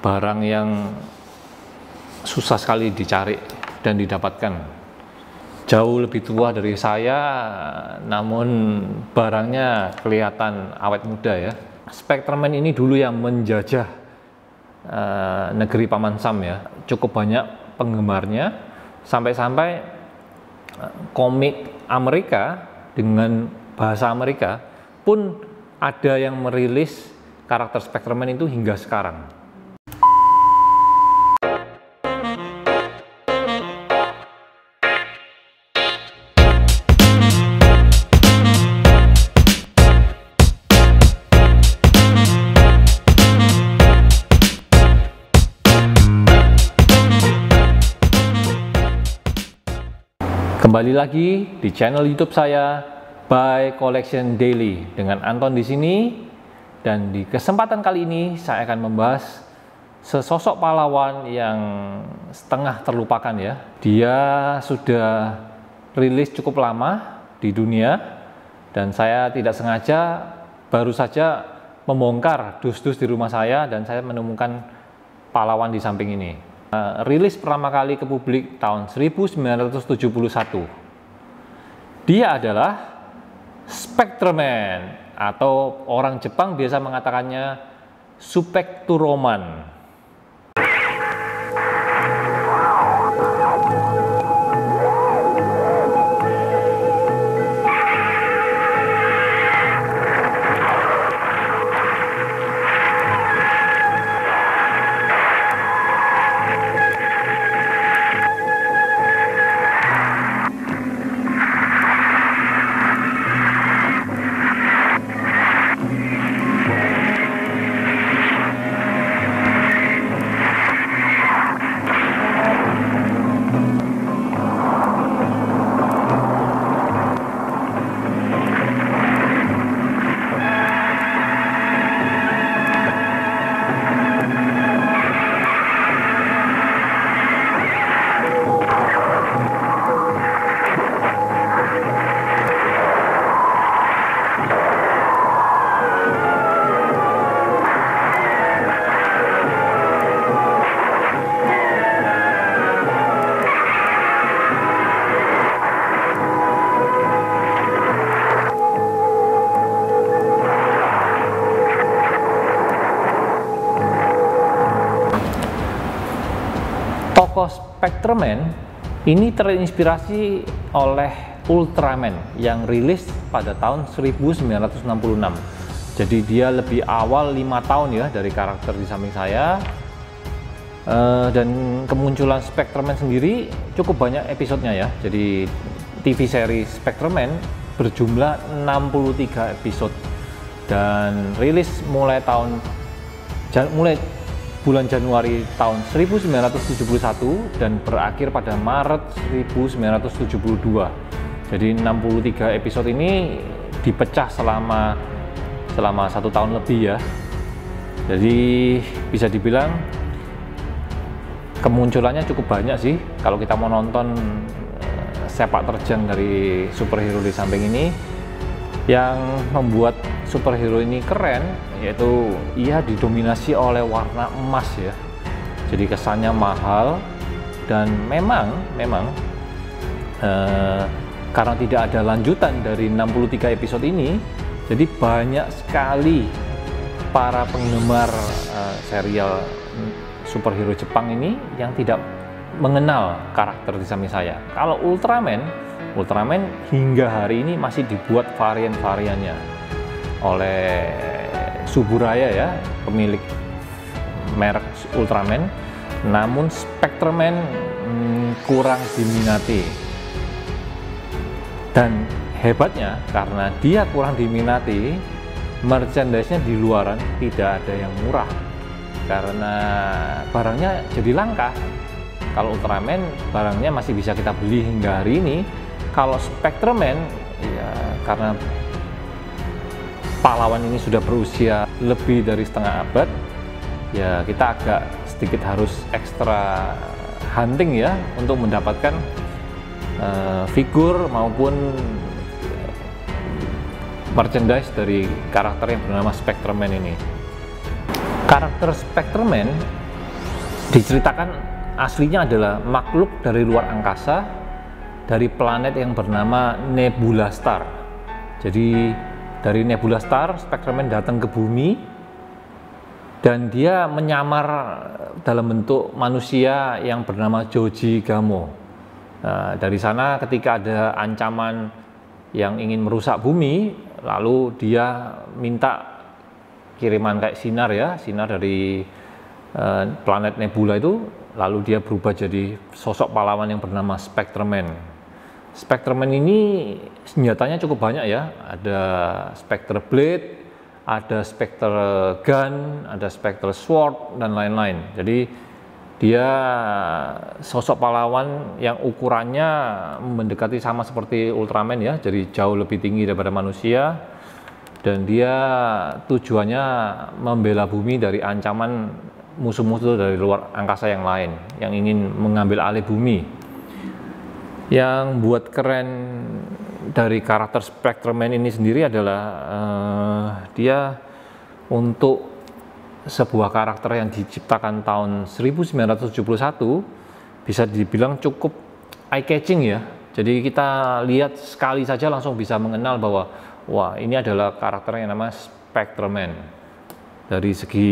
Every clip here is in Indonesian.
barang yang susah sekali dicari dan didapatkan. Jauh lebih tua dari saya, namun barangnya kelihatan awet muda ya. Spectreman ini dulu yang menjajah negeri Paman Sam ya. Cukup banyak penggemarnya, sampai-sampai komik Amerika dengan bahasa Amerika pun ada yang merilis karakter Spectreman itu hingga sekarang. Kembali lagi di channel YouTube saya By Collection Daily dengan Anton di sini, dan di kesempatan kali ini saya akan membahas sesosok pahlawan yang setengah terlupakan ya. Dia sudah rilis cukup lama di dunia dan saya tidak sengaja baru saja membongkar dus-dus di rumah saya dan saya menemukan pahlawan di samping ini. Rilis pertama kali ke publik tahun 1971. Dia adalah Spectreman, atau orang Jepang biasa mengatakannya Supekturoman. Tokoh Spectreman ini terinspirasi oleh Ultraman yang rilis pada tahun 1966. Jadi dia lebih awal 5 tahun ya dari karakter di samping saya. Dan kemunculan Spectreman sendiri cukup banyak episodenya ya. Jadi TV seri Spectreman berjumlah 63 episode dan rilis mulai bulan Januari tahun 1971 dan berakhir pada Maret 1972. Jadi 63 episode ini dipecah selama 1 tahun lebih ya. Jadi bisa dibilang kemunculannya cukup banyak sih. Kalau kita mau nonton sepak terjang dari superhero di samping ini, yang membuat superhero ini keren yaitu ia didominasi oleh warna emas ya. Jadi kesannya mahal dan memang karena tidak ada lanjutan dari 63 episode ini, jadi banyak sekali para penggemar serial superhero Jepang ini yang tidak mengenal karakter di samping saya. Kalau Ultraman hingga hari ini masih dibuat varian-variannya oleh Suburaya ya, pemilik merek Ultraman. Namun Spectreman kurang diminati. Dan hebatnya karena dia kurang diminati, merchandise-nya di luaran tidak ada yang murah karena barangnya jadi langka. Kalau Ultraman barangnya masih bisa kita beli hingga hari ini. Kalau Spectreman ya karena pahlawan ini sudah berusia lebih dari setengah abad, ya kita agak sedikit harus ekstra hunting ya untuk mendapatkan figur maupun merchandise dari karakter yang bernama Spectreman ini. Karakter Spectreman Diceritakan aslinya adalah makhluk dari luar angkasa, dari planet yang bernama Nebula Star. Jadi dari Nebula Star, Spectreman datang ke bumi dan dia menyamar dalam bentuk manusia yang bernama Joji Gamo. Nah, dari sana ketika ada ancaman yang ingin merusak bumi, lalu dia minta kiriman kayak sinar ya, sinar dari planet Nebula itu, lalu dia berubah jadi sosok pahlawan yang bernama Spectreman. Spectreman ini senjatanya cukup banyak ya, ada Spectre Blade, ada Spectre Gun, ada Spectre Sword, dan lain-lain. Jadi dia sosok pahlawan yang ukurannya mendekati sama seperti Ultraman ya, jadi jauh lebih tinggi daripada manusia, dan dia tujuannya membela bumi dari ancaman musuh-musuh dari luar angkasa yang lain yang ingin mengambil alih bumi. Yang buat keren dari karakter Spectreman ini sendiri adalah dia untuk sebuah karakter yang diciptakan tahun 1971 bisa dibilang cukup eye-catching ya. Jadi kita lihat sekali saja langsung bisa mengenal bahwa wah, ini adalah karakter yang namanya Spectreman. Dari segi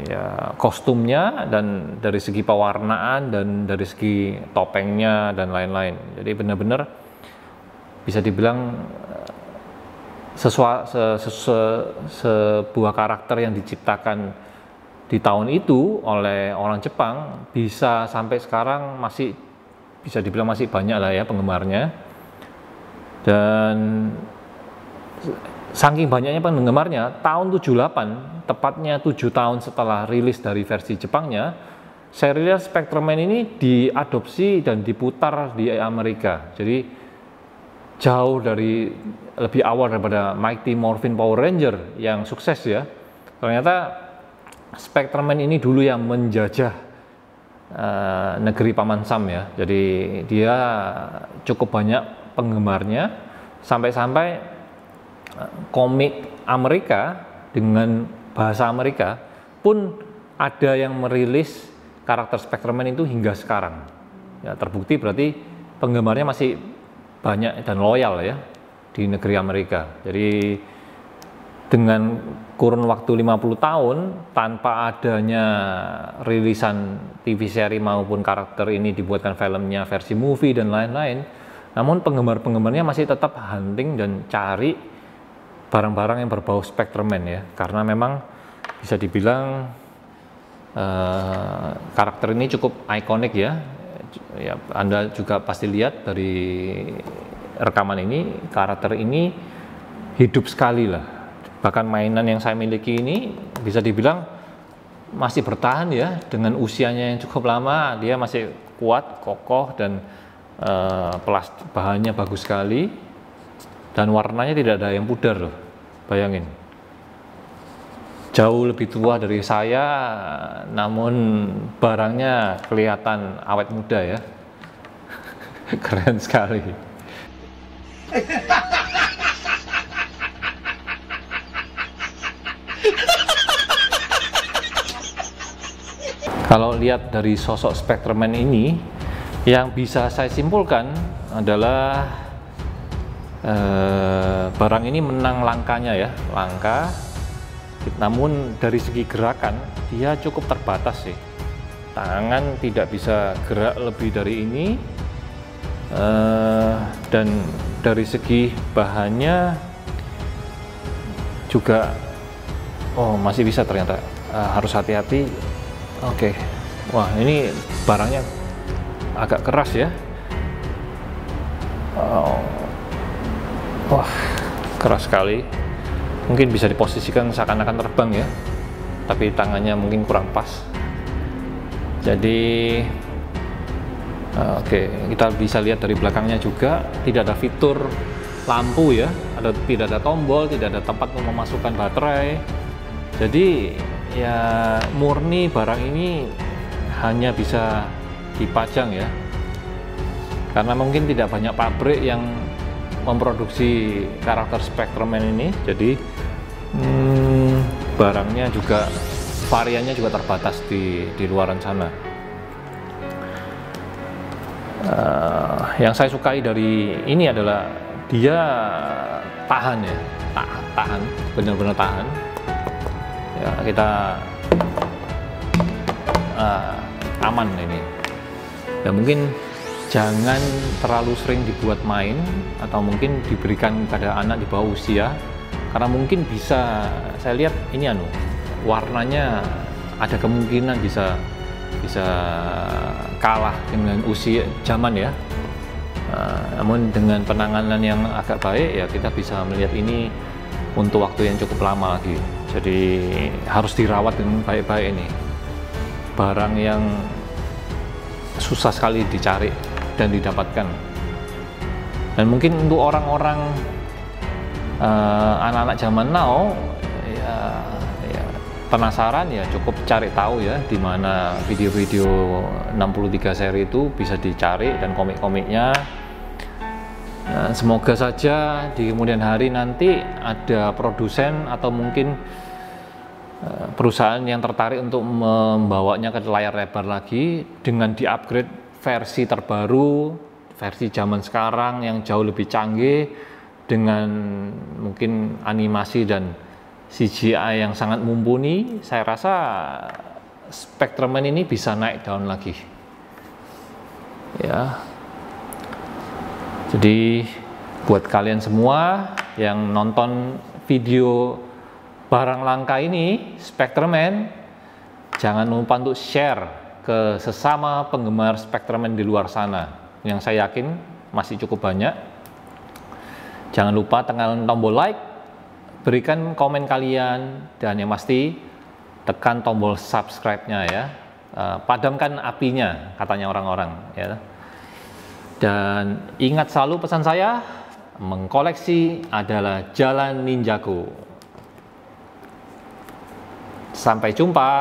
ya, kostumnya, dan dari segi pewarnaan, dan dari segi topengnya, dan lain-lain. Jadi benar-benar bisa dibilang sebuah karakter yang diciptakan di tahun itu oleh orang Jepang bisa sampai sekarang masih bisa dibilang masih banyak lah ya penggemarnya. Dan saking banyaknya penggemarnya, tahun 78, tepatnya 7 tahun setelah rilis dari versi Jepangnya, serial Spectreman ini diadopsi dan diputar di Amerika. Jadi jauh dari lebih awal daripada Mighty Morphin Power Ranger yang sukses ya. Ternyata Spectreman ini dulu yang menjajah negeri Paman Sam ya. Jadi dia cukup banyak penggemarnya, sampai-sampai komik Amerika dengan bahasa Amerika pun ada yang merilis karakter Spectreman itu hingga sekarang. Ya, terbukti berarti penggemarnya masih banyak dan loyal ya di negeri Amerika. Jadi dengan kurun waktu 50 tahun tanpa adanya rilisan TV seri maupun karakter ini dibuatkan filmnya, versi movie dan lain-lain, namun penggemar-penggemarnya masih tetap hunting dan cari barang-barang yang berbau Spectreman ya, karena memang bisa dibilang karakter ini cukup ikonik ya. Ya, Anda juga pasti lihat dari rekaman ini, karakter ini hidup sekali lah. Bahkan mainan yang saya miliki ini bisa dibilang masih bertahan ya, dengan usianya yang cukup lama, dia masih kuat, kokoh, dan bahannya bagus sekali, dan warnanya tidak ada yang pudar loh. Bayangin, jauh lebih tua dari saya, namun barangnya kelihatan awet muda ya. Keren sekali. Kalau lihat dari sosok Spectreman ini, yang bisa saya simpulkan adalah barang ini menang langkanya ya, langka. Namun dari segi gerakan dia cukup terbatas sih. Tangan tidak bisa gerak lebih dari ini, dan dari segi bahannya juga masih bisa ternyata. Harus hati-hati. Oke. Wah, ini barangnya agak keras ya. Wah, keras sekali. Mungkin bisa diposisikan seakan-akan terbang ya, tapi tangannya mungkin kurang pas. Jadi kita bisa lihat dari belakangnya juga tidak ada fitur lampu ya, tidak ada tombol, tidak ada tempat memasukkan baterai. Jadi ya murni barang ini hanya bisa dipajang ya, karena mungkin tidak banyak pabrik yang memproduksi karakter Spectreman ini. Jadi barangnya juga variannya juga terbatas di luaran sana. Yang saya sukai dari ini adalah dia tahan ya, tahan, benar-benar tahan. Ya, kita aman ini. Ya mungkin jangan terlalu sering dibuat main atau mungkin diberikan pada anak di bawah usia, karena mungkin bisa, saya lihat ini warnanya ada kemungkinan bisa kalah dengan usia zaman ya. Namun dengan penanganan yang agak baik ya kita bisa melihat ini untuk waktu yang cukup lama lagi. Jadi harus dirawat dengan baik-baik ini. Barang yang susah sekali dicari dan didapatkan. Dan mungkin untuk orang-orang anak-anak zaman now ya penasaran ya cukup cari tahu ya di mana video-video 63 seri itu bisa dicari dan komik-komiknya. Nah, semoga saja di kemudian hari nanti ada produsen atau mungkin perusahaan yang tertarik untuk membawanya ke layar lebar lagi dengan di-upgrade versi terbaru, versi zaman sekarang yang jauh lebih canggih dengan mungkin animasi dan CGI yang sangat mumpuni. Saya rasa Spectreman ini bisa naik daun lagi. Ya. Jadi buat kalian semua yang nonton video barang langka ini, Spectreman, jangan lupa untuk share ke sesama penggemar Spectreman di luar sana, yang saya yakin masih cukup banyak. Jangan lupa tekan tombol like, berikan komen kalian, dan yang pasti tekan tombol subscribe-nya ya. Padamkan apinya, katanya orang-orang ya. Dan ingat selalu pesan saya, mengkoleksi adalah jalan ninjaku. Sampai jumpa.